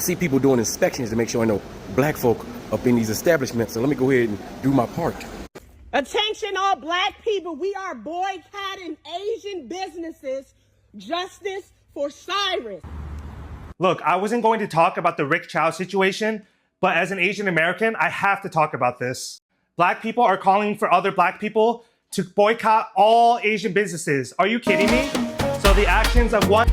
I see people doing inspections to make sure I know black folk up in these establishments, so let me go ahead and do my part. Attention all black people, we are boycotting Asian businesses. Justice for Cyrus. Look, I wasn't going to talk about the Rick Chow situation, but as an Asian American, I have to talk about this. Black people are calling for other black people to boycott all Asian businesses. Are you kidding me? So the actions of one...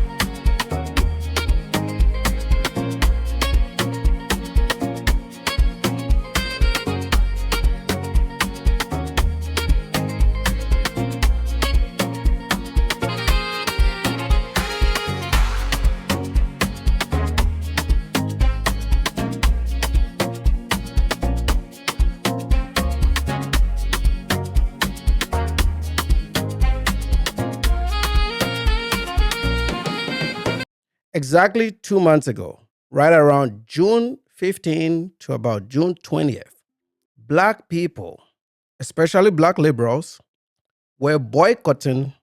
Exactly 2 months ago, right around June 15 to about June 20th, black people, especially black liberals, were boycotting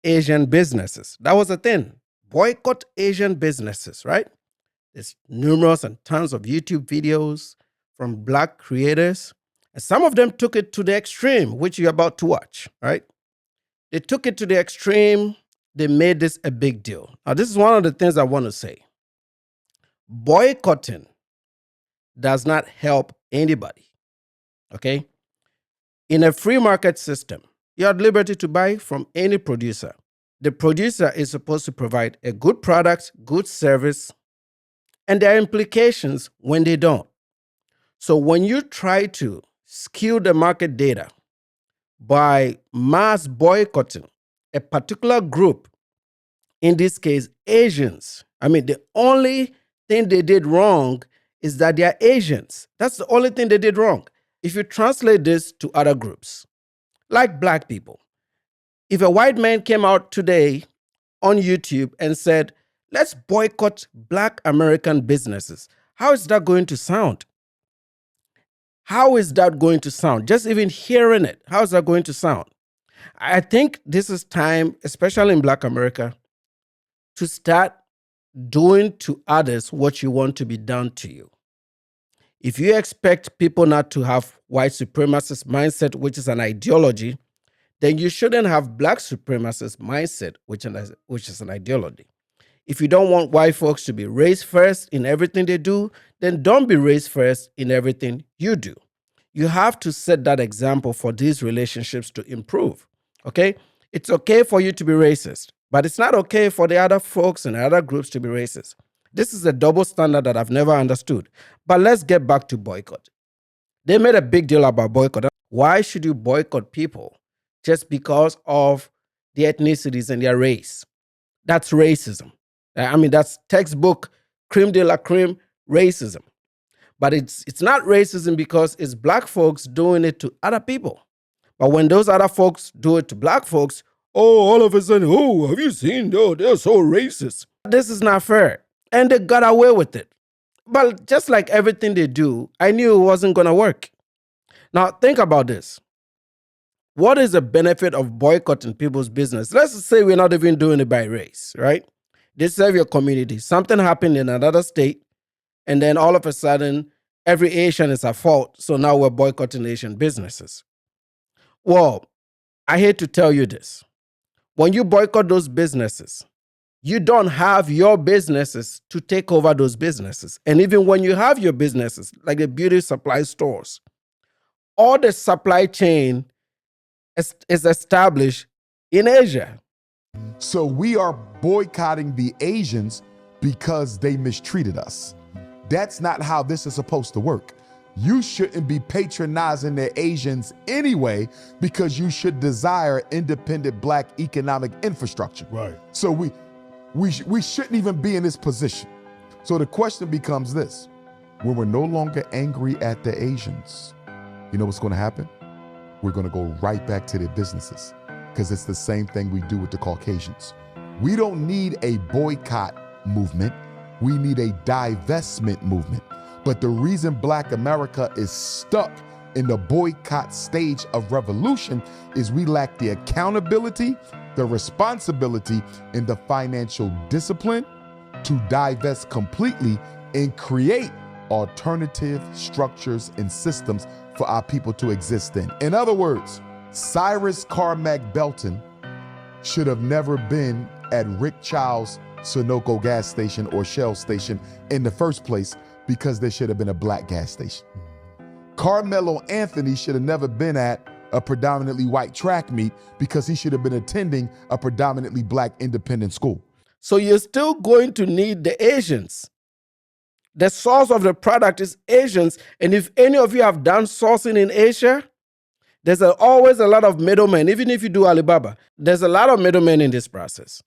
Asian businesses. That was the thing. Boycott Asian businesses, right? There's numerous and tons of YouTube videos from black creators. And some of them took it to the extreme, which you're about to watch, right? They took it to the extreme. They made this a big deal. Now, this is one of the things I want to say. Boycotting does not help anybody, okay? In a free market system, you have liberty to buy from any producer. The producer is supposed to provide a good product, good service, and there are implications when they don't. So when you try to skew the market data by mass boycotting a particular group, in this case, Asians. I mean, the only thing they did wrong is that they are Asians. That's the only thing they did wrong. If you translate this to other groups, like black people, if a white man came out today on YouTube and said, let's boycott black American businesses, how is that going to sound? How is that going to sound? Just even hearing it, how is that going to sound? I think this is time, especially in Black America, to start doing to others what you want to be done to you. If you expect people not to have white supremacist mindset, which is an ideology, then you shouldn't have black supremacist mindset, which is an ideology. If you don't want white folks to be race first in everything they do, then don't be race first in everything you do. You have to set that example for these relationships to improve. Okay? It's okay for you to be racist, but it's not okay for the other folks and other groups to be racist. This is a double standard that I've never understood. But let's get back to boycott. They made a big deal about boycott. Why should you boycott people just because of their ethnicities and their race? That's racism. I mean, that's textbook creme de la creme racism. But it's not racism because it's black folks doing it to other people. But when those other folks do it to black folks, oh, all of a sudden, oh, have you seen? Oh, they're so racist. This is not fair. And they got away with it. But just like everything they do, I knew it wasn't going to work. Now, think about this. What is the benefit of boycotting people's business? Let's say we're not even doing it by race, right? They serve your community. Something happened in another state, and then all of a sudden, every Asian is at fault. So now we're boycotting Asian businesses. Well, I hate to tell you this. When you boycott those businesses, you don't have your businesses to take over those businesses. And even when you have your businesses, like the beauty supply stores, all the supply chain is established in Asia. So we are boycotting the Asians because they mistreated us. That's not how this is supposed to work. You shouldn't be patronizing the Asians anyway because you should desire independent black economic infrastructure. Right. So we shouldn't even be in this position. So the question becomes this: when we're no longer angry at the Asians, you know what's going to happen? We're going to go right back to their businesses because it's the same thing we do with the Caucasians. We don't need a boycott movement. We need a divestment movement. But the reason Black America is stuck in the boycott stage of revolution is we lack the accountability, the responsibility, and the financial discipline to divest completely and create alternative structures and systems for our people to exist in. In other words, Cyrus Carmack Belton should have never been at Rick Chow's Sunoco gas station or Shell station in the first place, because there should have been a black gas station. Carmelo Anthony should have never been at a predominantly white track meet, because he should have been attending a predominantly black independent school. So you're still going to need the Asians. The source of the product is Asians. And if any of you have done sourcing in Asia, there's always a lot of middlemen. Even if you do Alibaba, there's a lot of middlemen in this process.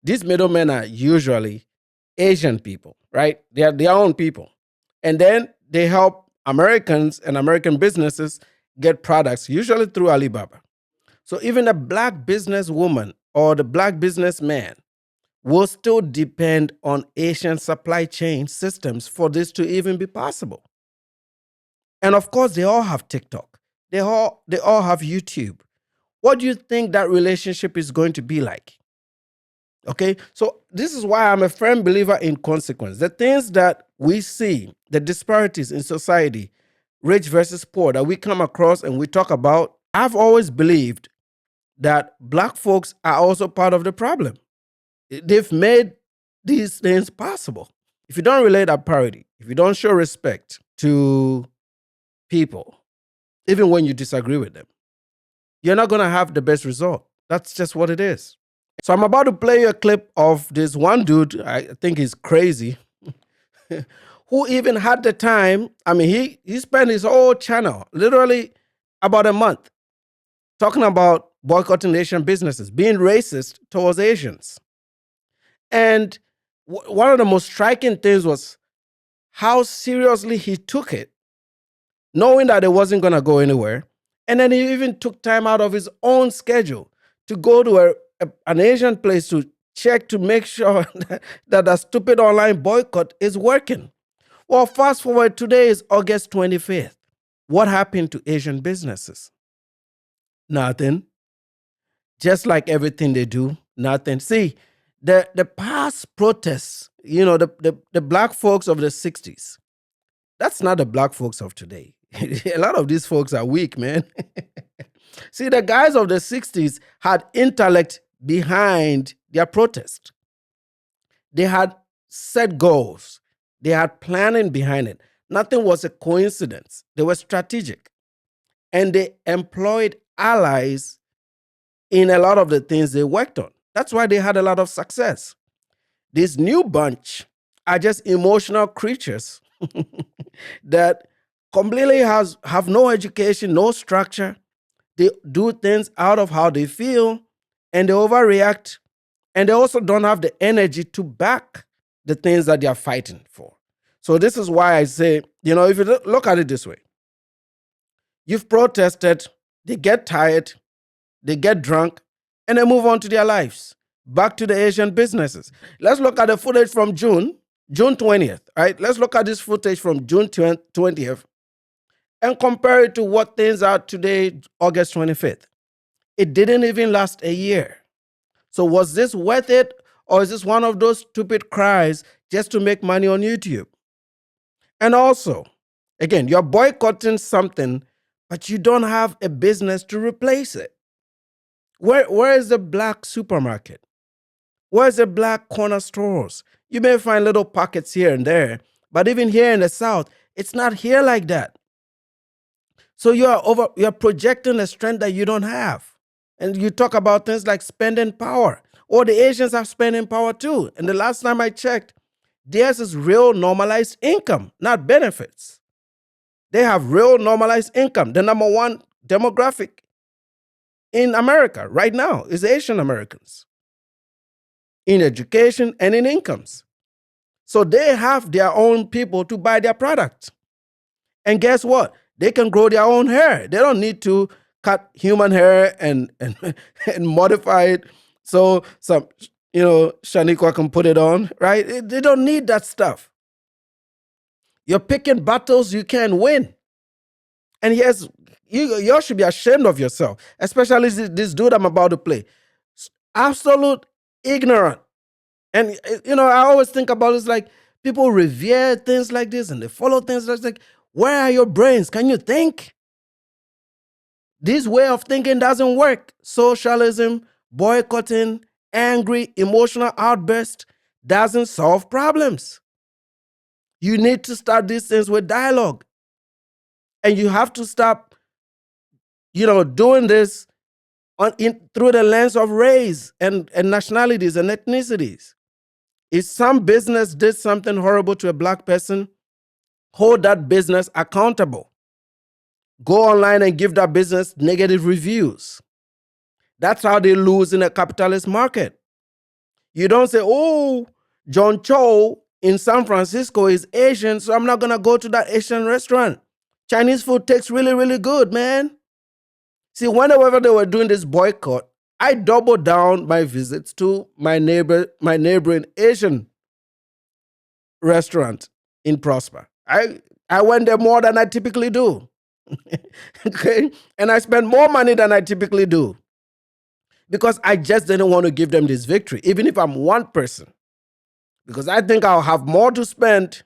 These middlemen are usually Asian people, right? They are their own people. And then they help Americans and American businesses get products, usually through Alibaba. So even a black businesswoman or the black businessman will still depend on Asian supply chain systems for this to even be possible. And of course, they all have TikTok. They all have YouTube. What do you think that relationship is going to be like? Okay, so this is why I'm a firm believer in consequence. The things that we see, the disparities in society, rich versus poor, that we come across and we talk about, I've always believed that black folks are also part of the problem. They've made these things possible. If you don't relate at parity, if you don't show respect to people, even when you disagree with them, you're not going to have the best result. That's just what it is. So I'm about to play you a clip of this one dude, I think he's crazy, who even had the time. I mean, he spent his whole channel, literally about a month, talking about boycotting Asian businesses, being racist towards Asians. And one of the most striking things was how seriously he took it, knowing that it wasn't going to go anywhere. And then he even took time out of his own schedule to go to an Asian place to check to make sure that the stupid online boycott is working. Well, fast forward, today is August 25th. What happened to Asian businesses? Nothing. Just like everything they do, nothing. See, the past protests, the black folks of the 60s, that's not the black folks of today. A lot of these folks are weak, man. See, the guys of the 60s had intellect behind their protest. They had set goals. They had planning behind it. Nothing was a coincidence. They were strategic. And they employed allies in a lot of the things they worked on. That's why they had a lot of success. This new bunch are just emotional creatures that completely have no education, no structure. They do things out of how they feel, and they overreact, and they also don't have the energy to back the things that they are fighting for. So this is why I say, if you look at it this way, you've protested, they get tired, they get drunk, and they move on to their lives, back to the Asian businesses. Let's look at the footage from June 20th, right? Let's look at this footage from June 20th and compare it to what things are today, August 25th. It didn't even last a year. So was this worth it, or is this one of those stupid cries just to make money on YouTube? And also, again, you're boycotting something, but you don't have a business to replace it. Where is the black supermarket? Where's the black corner stores? You may find little pockets here and there, but even here in the South, it's not here like that. So you're projecting a strength that you don't have. And you talk about things like spending power. Or the Asians have spending power too. And the last time I checked, theirs is real normalized income, not benefits. They have real normalized income. The number one demographic in America right now is Asian Americans in education and in incomes. So they have their own people to buy their products. And guess what? They can grow their own hair. They don't need to cut human hair and modify it so some Shaniqua can put it on, right? They don't need that stuff. You're picking battles you can't win. And yes, you should be ashamed of yourself, especially this dude I'm about to play. Absolute ignorant. And I always think about it's like People revere things like this and they follow things like, where are your brains? Can you think? This way of thinking doesn't work. Socialism, boycotting, angry, emotional outburst doesn't solve problems. You need to start these things with dialogue. And you have to stop, doing this through the lens of race and nationalities and ethnicities. If some business did something horrible to a black person, hold that business accountable. Go online and give that business negative reviews. That's how they lose in a capitalist market. You don't say, oh, John Cho in San Francisco is Asian, so I'm not going to go to that Asian restaurant. Chinese food tastes really, really good, man. See, whenever they were doing this boycott, I doubled down my visits to my neighboring Asian restaurant in Prosper. I went there more than I typically do. Okay? And I spent more money than I typically do. Because I just didn't want to give them this victory, even if I'm one person. Because I think I'll have more to spend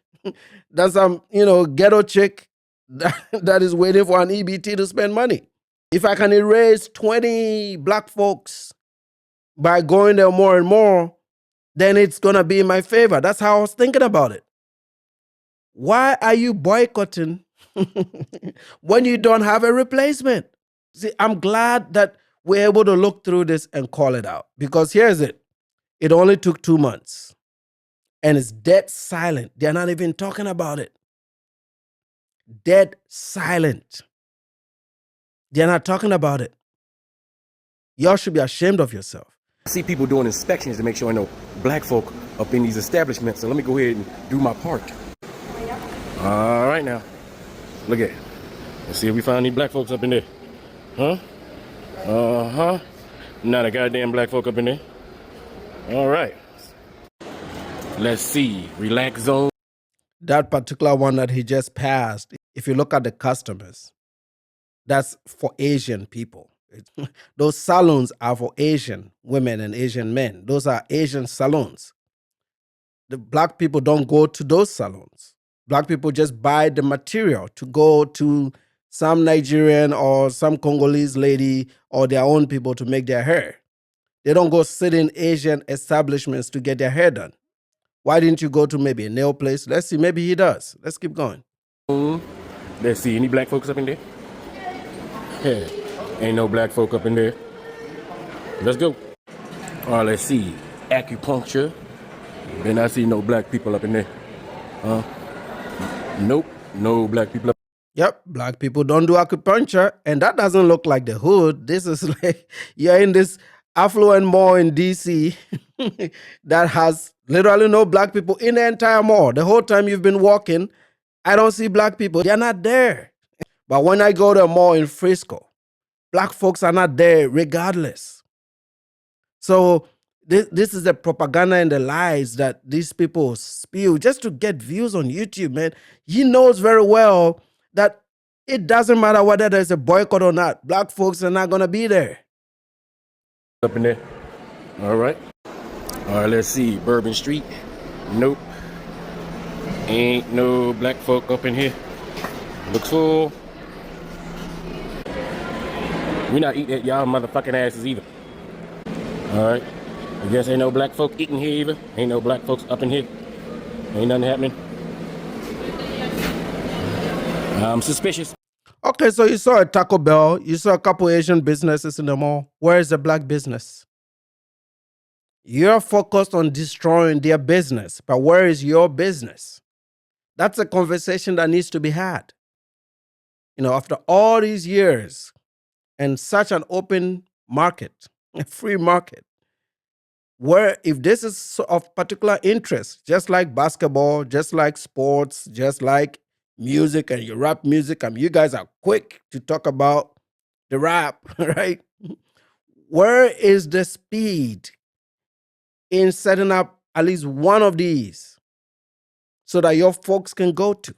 than some, ghetto chick that is waiting for an EBT to spend money. If I can erase 20 black folks by going there more and more, then it's going to be in my favor. That's how I was thinking about it. Why are you boycotting when you don't have a replacement? See, I'm glad that we're able to look through this and call it out. Because here's it. It only took 2 months. And it's dead silent. They're not even talking about it. Dead silent. They're not talking about it. Y'all should be ashamed of yourself. I see people doing inspections to make sure I know black folk up in these establishments. So let me go ahead and do my part. All right now. Look at it. Let's see if we find any black folks up in there. Huh? Uh-huh. Not a goddamn black folk up in there. All right. Let's see. Relax zone. That particular one that he just passed, if you look at the customers, that's for Asian people. Those salons are for Asian women and Asian men. Those are Asian salons. The black people don't go to those salons. Black people just buy the material to go to some Nigerian or some Congolese lady or their own people to make their hair. They don't go sit in Asian establishments to get their hair done. Why didn't you go to maybe a nail place? Let's see, maybe he does. Let's keep going. Let's see, any black folks up in there? Yeah, ain't no black folk up in there. Let's go. All right, let's see. Acupuncture. Then I see no black people up in there. Nope, no black people up. Yep, black people don't do acupuncture, and that doesn't look like the hood. This is like you're in this affluent mall in DC that has literally no black people in the entire mall. The whole time you've been walking, I don't see black people. They're not there. But when I go to a mall in Frisco, black folks are not there regardless. So this is the propaganda and the lies that these people spew just to get views on YouTube, man. He knows very well that it doesn't matter whether there's a boycott or not. Black folks are not going to be there. Up in there. All right. All right, let's see. Bourbon Street. Nope. Ain't no black folk up in here. Looks full. We not eating at y'all motherfucking asses either. All right. I guess ain't no black folk eating here either. Ain't no black folks up in here. Ain't nothing happening. I'm suspicious. Okay, so you saw a Taco Bell. You saw a couple Asian businesses in the mall. Where is the black business? You're focused on destroying their business, but where is your business? That's a conversation that needs to be had. After all these years and such an open market, a free market, where if this is of particular interest, just like basketball, just like sports, just like music and your rap music, you guys are quick to talk about the rap, right? Where is the speed in setting up at least one of these so that your folks can go to?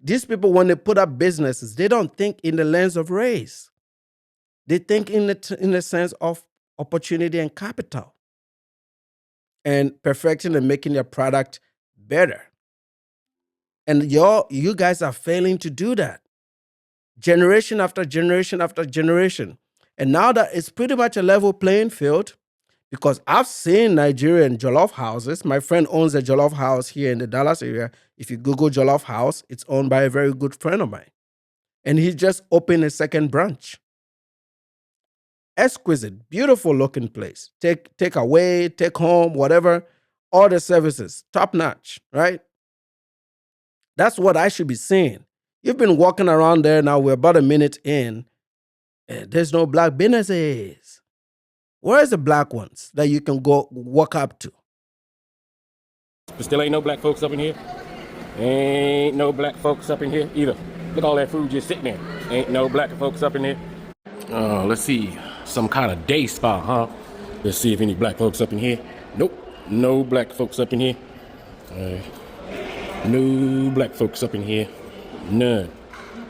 These people, when they put up businesses, they don't think in the lens of race. They think in the sense of opportunity and capital. and perfecting and making their product better. And you guys are failing to do that. Generation after generation after generation. And now that it's pretty much a level playing field, because I've seen Nigerian jollof houses. My friend owns a jollof house here in the Dallas area. If you Google jollof house, it's owned by a very good friend of mine. And he just opened a second branch. Exquisite, beautiful looking place. Take away, take home, whatever, all the services, top notch, right? That's what I should be seeing. You've been walking around there now, we're about a minute in, and there's no black businesses. Where's the black ones that you can go walk up to? But still ain't no black folks up in here. Ain't no black folks up in here either. Look at all that food just sitting there. Ain't no black folks up in here. Let's see. Some kind of day spa, huh? Let's see if any black folks up in here. Nope. No black folks up in here. No black folks up in here. None.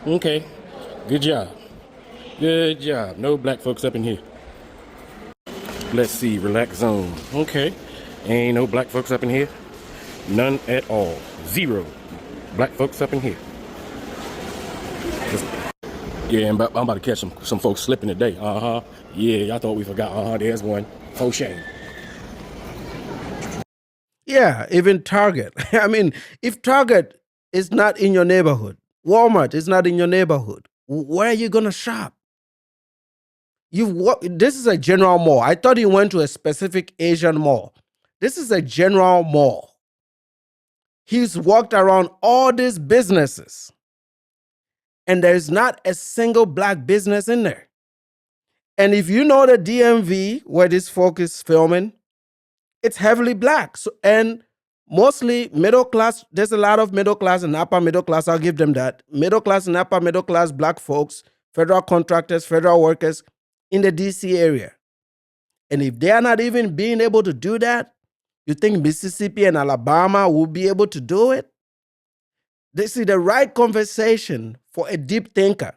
Okay. Good job. Good job. No black folks up in here. Let's see. Relax zone. Okay. Ain't no black folks up in here. None at all. Zero black folks up in here. Yeah, I'm about to catch some folks slipping today. Yeah, y'all thought we forgot. There's one. For shame. Yeah, even Target. I mean, if Target is not in your neighborhood, Walmart is not in your neighborhood, where are you going to shop? This is a general mall. I thought you went to a specific Asian mall. This is a general mall. He's walked around all these businesses, and there's not a single black business in there. And if you know the DMV, where this folk is filming, it's heavily black. And mostly middle class. There's a lot of middle class and upper middle class. I'll give them that. Middle class and upper middle class black folks, federal contractors, federal workers in the DC area. And if they are not even being able to do that, you think Mississippi and Alabama will be able to do it? This is the right conversation for a deep thinker.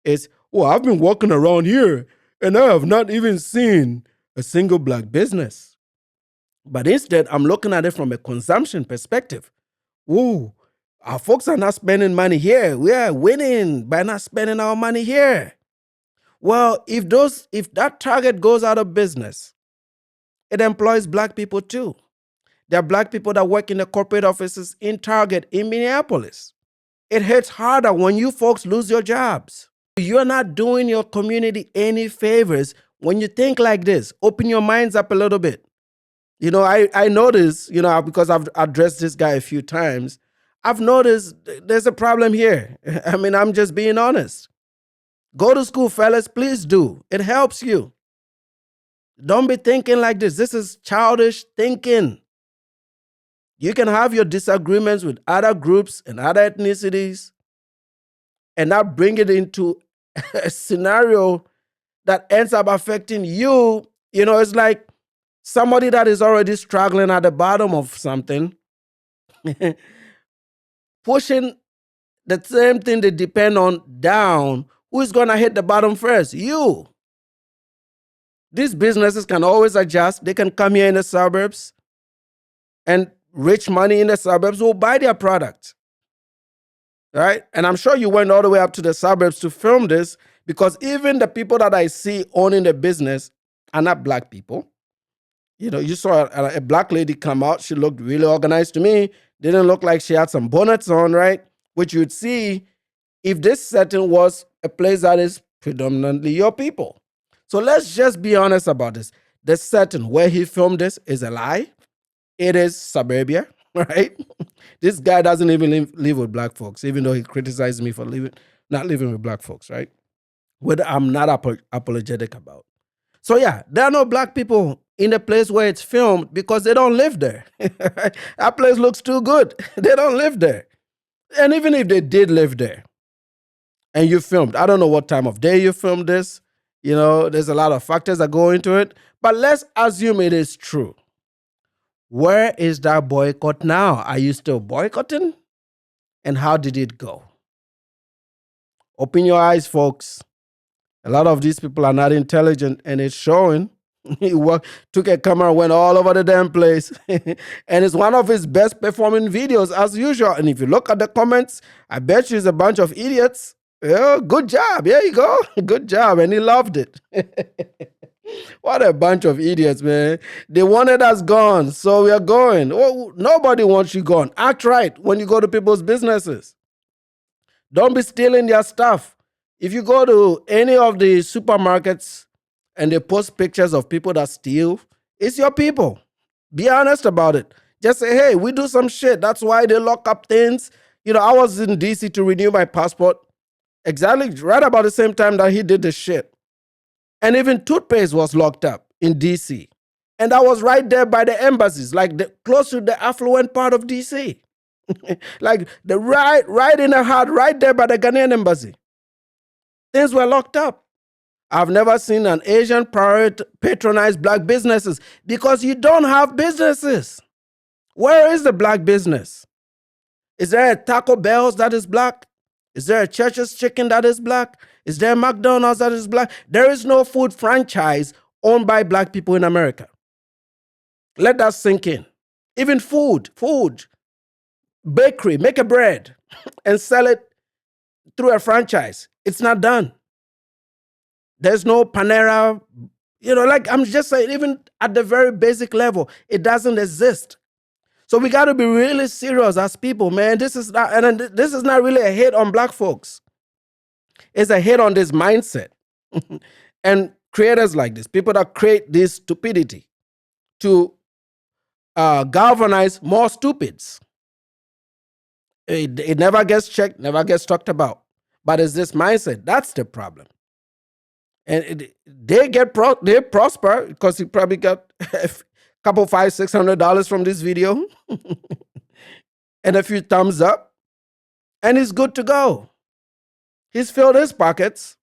Is, well, I've been walking around here and I have not even seen a single black business. But instead, I'm looking at it from a consumption perspective. Ooh, our folks are not spending money here. We are winning by not spending our money here. Well, if that Target goes out of business, it employs black people too. There are black people that work in the corporate offices in Target in Minneapolis. It hits harder when you folks lose your jobs. You're not doing your community any favors when you think like this. Open your minds up a little bit. I notice, because I've addressed this guy a few times, I've noticed there's a problem here. I mean, I'm just being honest. Go to school, fellas, please do. It helps you. Don't be thinking like this. This is childish thinking. You can have your disagreements with other groups and other ethnicities and not bring it into a scenario that ends up affecting you. It's like somebody that is already struggling at the bottom of something, pushing the same thing they depend on down. Who is going to hit the bottom first? You. These businesses can always adjust. They can come here in the suburbs, and rich money in the suburbs will buy their product. Right? And I'm sure you went all the way up to the suburbs to film this, because even the people that I see owning the business are not black people. You saw a black lady come out. She looked really organized to me. Didn't look like she had some bonnets on, right? Which you'd see if this setting was a place that is predominantly your people. So let's just be honest about this. The setting where he filmed this is a lie. It is suburbia, right? This guy doesn't even live with black folks, even though he criticized me for not living with black folks, right? Which I'm not apologetic about. So yeah, there are no black people in the place where it's filmed because they don't live there. That place looks too good. They don't live there. And even if they did live there and you filmed, I don't know what time of day you filmed this. There's a lot of factors that go into it. But let's assume it is true. Where is that boycott now? Are you still boycotting? And how did it go? Open your eyes, folks. A lot of these people are not intelligent, and it's showing. Took a camera, went all over the damn place. And it's one of his best performing videos as usual. And if you look at the comments, I bet you it's a bunch of idiots. Yeah, good job. There you go. Good job. And he loved it. What a bunch of idiots, man. They wanted us gone, so we are going. Oh, nobody wants you gone. Act right when you go to people's businesses. Don't be stealing their stuff. If you go to any of the supermarkets and they post pictures of people that steal, it's your people. Be honest about it. Just say, hey, we do some shit. That's why they lock up things. I was in DC to renew my passport exactly right about the same time that he did this shit. And even toothpaste was locked up in DC. And that was right there by the embassies, like close to the affluent part of DC. Like the right in the heart, right there by the Ghanaian embassy. Things were locked up. I've never seen an Asian patronize black businesses because you don't have businesses. Where is the black business? Is there a Taco Bell's that is black? Is there a Church's Chicken that is black? Is there a McDonald's that is black? There is no food franchise owned by black people in America. Let that sink in. Even food, bakery, make a bread and sell it through a franchise. It's not done. There's no Panera, like I'm just saying, even at the very basic level, it doesn't exist. So we got to be really serious as people, man. This is not really a hit on black folks. It's a hit on this mindset. And creators like this, people that create this stupidity to galvanize more stupids. It never gets checked, never gets talked about. But it's this mindset. That's the problem. And they prosper because he probably got a couple $500-$600 from this video and a few thumbs up, and he's good to go. He's filled his pockets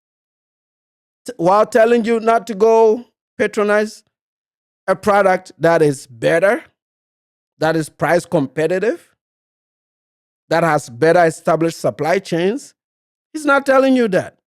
while telling you not to go patronize a product that is better, that is price competitive, that has better established supply chains. He's not telling you that.